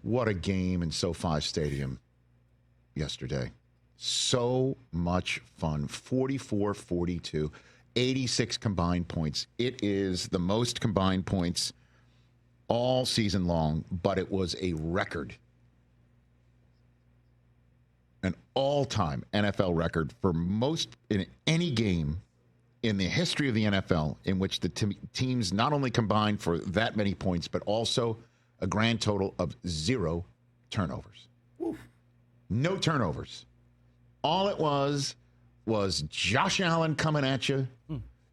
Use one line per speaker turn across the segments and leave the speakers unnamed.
What a game in SoFi Stadium yesterday. So much fun. 44-42, 86 combined points. It is the most combined points all season long, but it was a record. An all-time NFL record for most in any game in the history of the NFL in which the teams not only combined for that many points, but also a grand total of 0 turnovers. Oof. No turnovers. All it was Josh Allen coming at you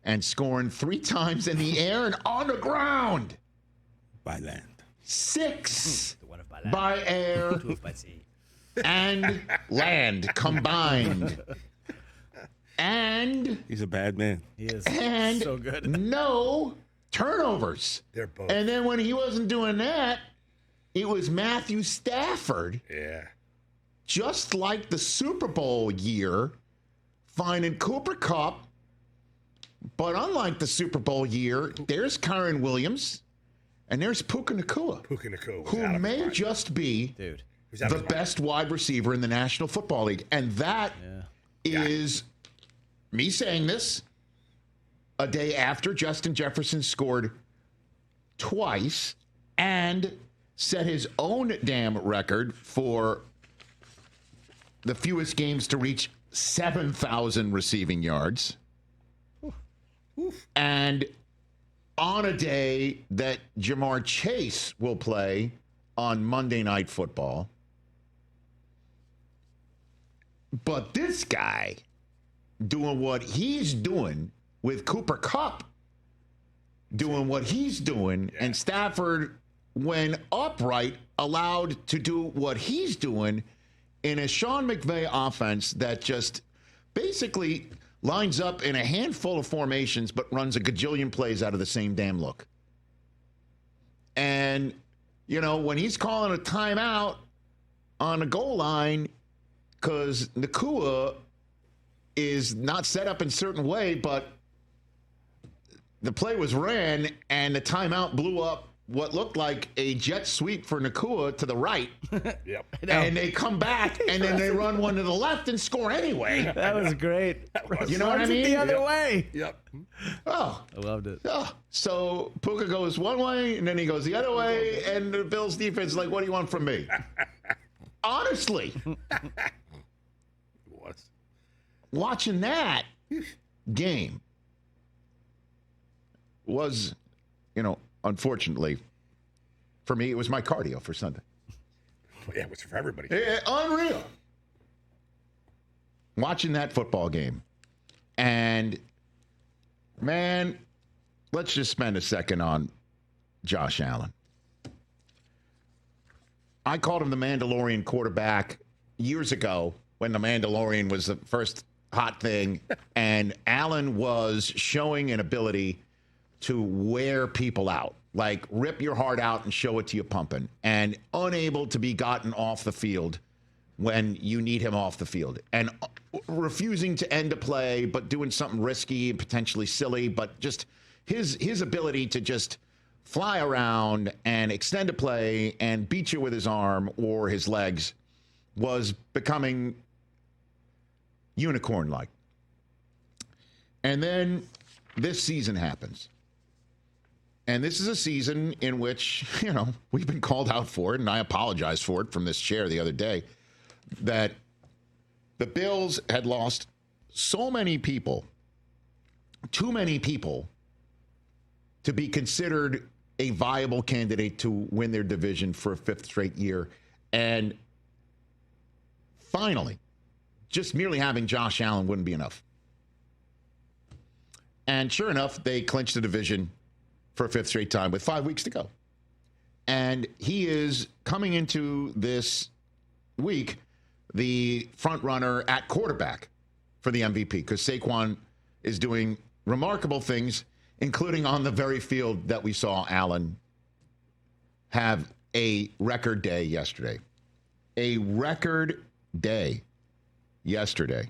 and scoring 3 times in the air and on the ground.
By land.
6
by,
by air and land combined. And
he's a bad man.
He is
so
good.
No turnovers.
They're both.
And then when he wasn't doing that, it was Matthew Stafford.
Yeah.
Just like the Super Bowl year, finding Cooper Kupp. But unlike the Super Bowl year, there's Kyren Williams and there's Puka Nacua. Who may just be the best wide receiver in the National Football League. And that is me saying this a day after Justin Jefferson scored twice and set his own damn record for the fewest games to reach 7,000 receiving yards. And on a day that Jamar Chase will play on Monday Night Football. But this guy doing what he's doing with Cooper Kupp doing what he's doing, and Stafford, when upright, allowed to do what he's doing in a Sean McVay offense that just basically lines up in a handful of formations but runs a gajillion plays out of the same damn look. And, you know, when he's calling a timeout on the goal line because Nacua is not set up in a certain way, but the play was ran and the timeout blew up what looked like a jet sweep for Nacua to the right.
Yep.
And they come back and then they run one to the left and score anyway.
That was great.
You know what I mean?
The other way.
Yep.
Oh.
I loved it.
Oh. So Puka goes one way and then he goes the other way, and the Bills defense is like, what do you want from me? Honestly. Watching that game was, you know, unfortunately, for me, it was my cardio for Sunday.
Yeah, it was for everybody.
Unreal. Watching that football game. And, man, let's just spend a second on Josh Allen. I called him the Mandalorian quarterback years ago when the Mandalorian was the first hot thing, and Allen was showing an ability to wear people out, like rip your heart out and show it to you pumping, and unable to be gotten off the field when you need him off the field, and refusing to end a play, but doing something risky and potentially silly, but just his ability to just fly around and extend a play and beat you with his arm or his legs was becoming unicorn-like. And then this season happens. And this is a season in which, you know, we've been called out for it, and I apologize for it from this chair the other day, that the Bills had lost so many people, too many people, to be considered a viable candidate to win their division for a 5th straight year. And finally, just merely having Josh Allen wouldn't be enough. And sure enough, they clinched the division for a 5th straight time with 5 weeks to go. And he is coming into this week the front runner at quarterback for the MVP, because Saquon is doing remarkable things, including on the very field that we saw Allen have a record day yesterday. A record day yesterday.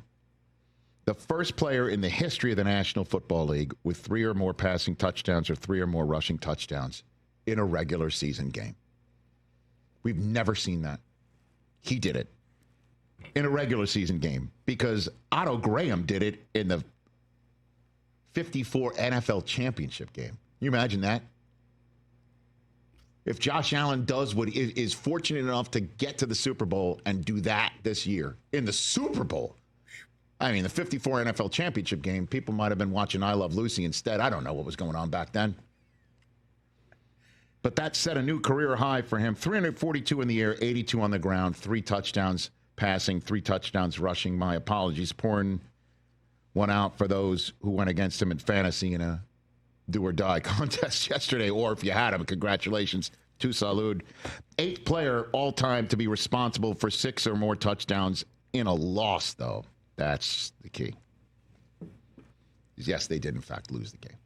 The first player in the history of the National Football League with 3 or more passing touchdowns or 3 or more rushing touchdowns in a regular season game. We've never seen that. He did it in a regular season game because Otto Graham did it in the 54 NFL championship game. Can you imagine that? If Josh Allen does what is fortunate enough to get to the Super Bowl and do that this year in the Super Bowl, I mean, the 54 NFL championship game, people might have been watching I Love Lucy instead. I don't know what was going on back then. But that set a new career high for him. 342 in the air, 82 on the ground, 3 touchdowns passing, 3 touchdowns rushing. My apologies. Pouring one out for those who went against him in fantasy in a do-or-die contest yesterday. Or if you had him, congratulations. Tu salud. 8th player all-time to be responsible for 6 or more touchdowns in a loss, though. That's the key. Yes, they did, in fact, lose the game.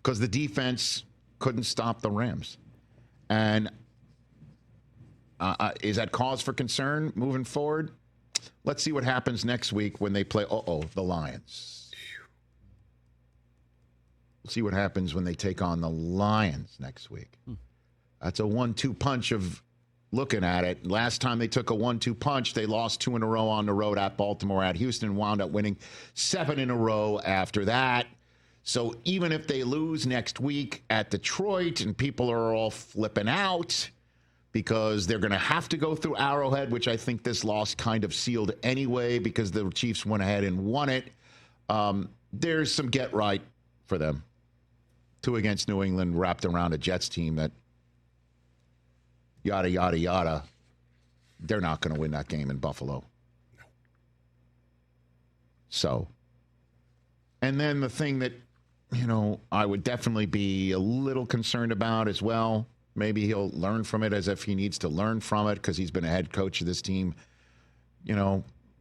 Because the defense couldn't stop the Rams. And is that cause for concern moving forward? Let's see what happens next week when they play, the Lions. We'll see what happens when they take on the Lions next week. That's a 1-2 punch of looking at it. Last time they took a 1-2 punch, they lost 2 in a row on the road at Baltimore, at Houston, wound up winning 7 in a row after that. So even if they lose next week at Detroit and people are all flipping out because they're going to have to go through Arrowhead, which I think this loss kind of sealed anyway because the Chiefs went ahead and won it, there's some get right for them. 2 against New England wrapped around a Jets team that yada, yada, yada. They're not going to win that game in Buffalo. So, and then the thing that, I would definitely be a little concerned about as well. Maybe he'll learn from it as if he needs to learn from it because he's been a head coach of this team,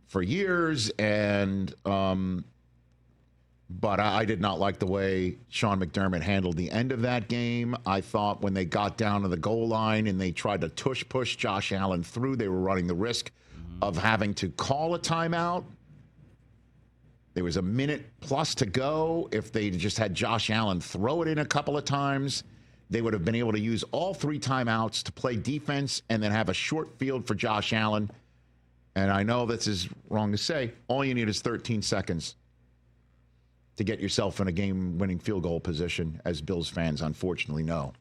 for years. And, but I did not like the way Sean McDermott handled the end of that game. I thought when they got down to the goal line and they tried to push Josh Allen through, they were running the risk of having to call a timeout. There was a minute plus to go. If they just had Josh Allen throw it in a couple of times, they would have been able to use all 3 timeouts to play defense and then have a short field for Josh Allen. And I know this is wrong to say. All you need is 13 seconds to get yourself in a game-winning field goal position, as Bills fans unfortunately know.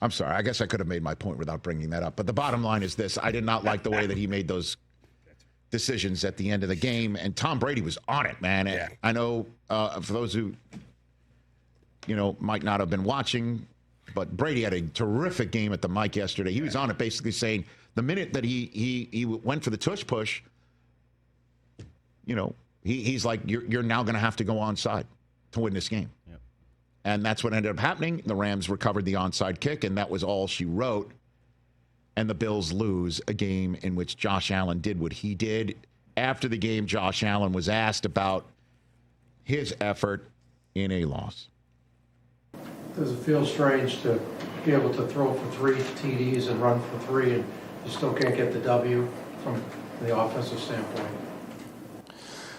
I'm sorry. I guess I could have made my point without bringing that up. But the bottom line is this. I did not like the way that he made those decisions at the end of the game. And Tom Brady was on it, man. Yeah. I know for those who, might not have been watching, but Brady had a terrific game at the mic yesterday. He was on it basically saying the minute that he went for the tush push, he's like, you're now going to have to go onside to win this game. Yep. And that's what ended up happening. The Rams recovered the onside kick, and that was all she wrote. And the Bills lose a game in which Josh Allen did what he did. After the game, Josh Allen was asked about his effort in a loss.
Does it feel strange to be able to throw for 3 TDs and run for 3 and you still can't get the W from the offensive standpoint?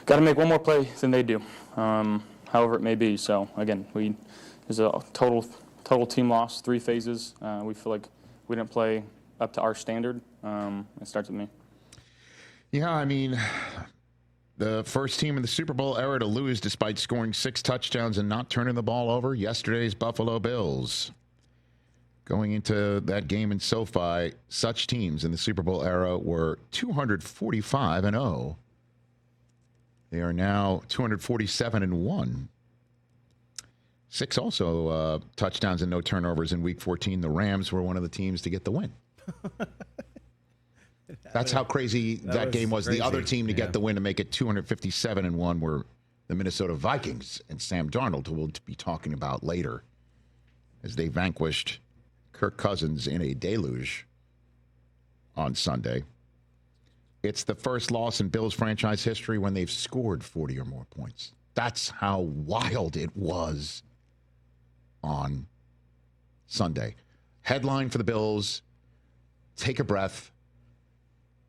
Got to make one more play than they do, however it may be. So again, there's a total team loss, 3 phases. We feel like we didn't play up to our standard. It starts with me.
Yeah, I mean, the first team in the Super Bowl era to lose despite scoring 6 touchdowns and not turning the ball over. Yesterday's Buffalo Bills. Going into that game in SoFi, such teams in the Super Bowl era were 245-0. They are now 247-1. 6 also touchdowns and no turnovers in Week 14. The Rams were one of the teams to get the win. That's how crazy that game was. The other team to get the win to make it 257-1 were the Minnesota Vikings and Sam Darnold, who we'll be talking about later, as they vanquished Kirk Cousins in a deluge on Sunday. It's the first loss in Bills franchise history when they've scored 40 or more points. That's how wild it was on Sunday. Headline for the Bills, take a breath.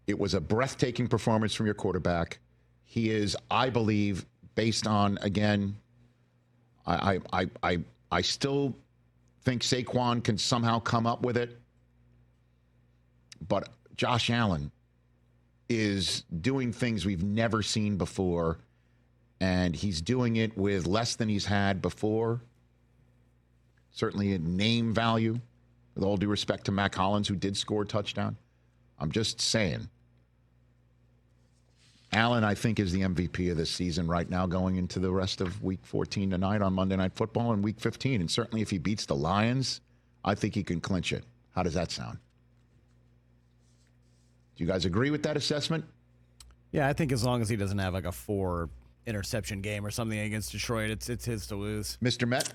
It was a breathtaking performance from your quarterback. He is, I believe, based on, again, I still think Saquon can somehow come up with it. But Josh Allen is doing things we've never seen before, and he's doing it with less than he's had before. Certainly a name value, with all due respect to Mac Hollins, who did score a touchdown. I'm just saying. Allen, I think, is the MVP of this season right now, going into the rest of Week 14 tonight on Monday Night Football and Week 15. And certainly if he beats the Lions, I think he can clinch it. How does that sound? Do you guys agree with that assessment?
Yeah, I think as long as he doesn't have like a 4 interception game or something against Detroit, it's his to lose.
Mr. Met?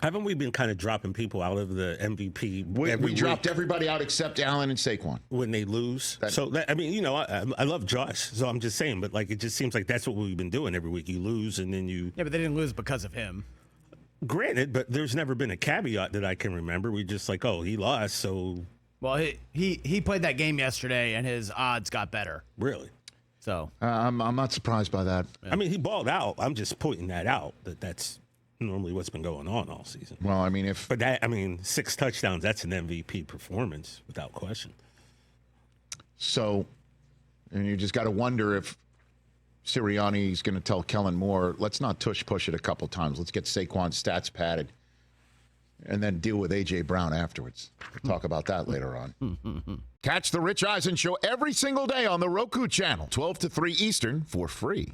Haven't we been kind of dropping people out of the MVP?
We dropped everybody out except Allen and Saquon.
When they lose. I mean, I love Josh, so I'm just saying, but like it just seems like that's what we've been doing every week. You lose and then you.
Yeah, but they didn't lose because of him.
Granted, but there's never been a caveat that I can remember. We just like, oh, he lost, so.
Well, he played that game yesterday and his odds got better.
Really?
So.
I'm not surprised by that.
I mean, he balled out. I'm just pointing that out, that's normally what's been going on all season.
Well, I mean,
6 touchdowns, that's an MVP performance without question.
So, and you just got to wonder if Sirianni's going to tell Kellen Moore, let's not push it a couple times. Let's get Saquon's stats padded and then deal with A.J. Brown afterwards. We'll talk about that later on. Catch the Rich Eisen Show every single day on the Roku Channel, 12 to 3 Eastern, for free.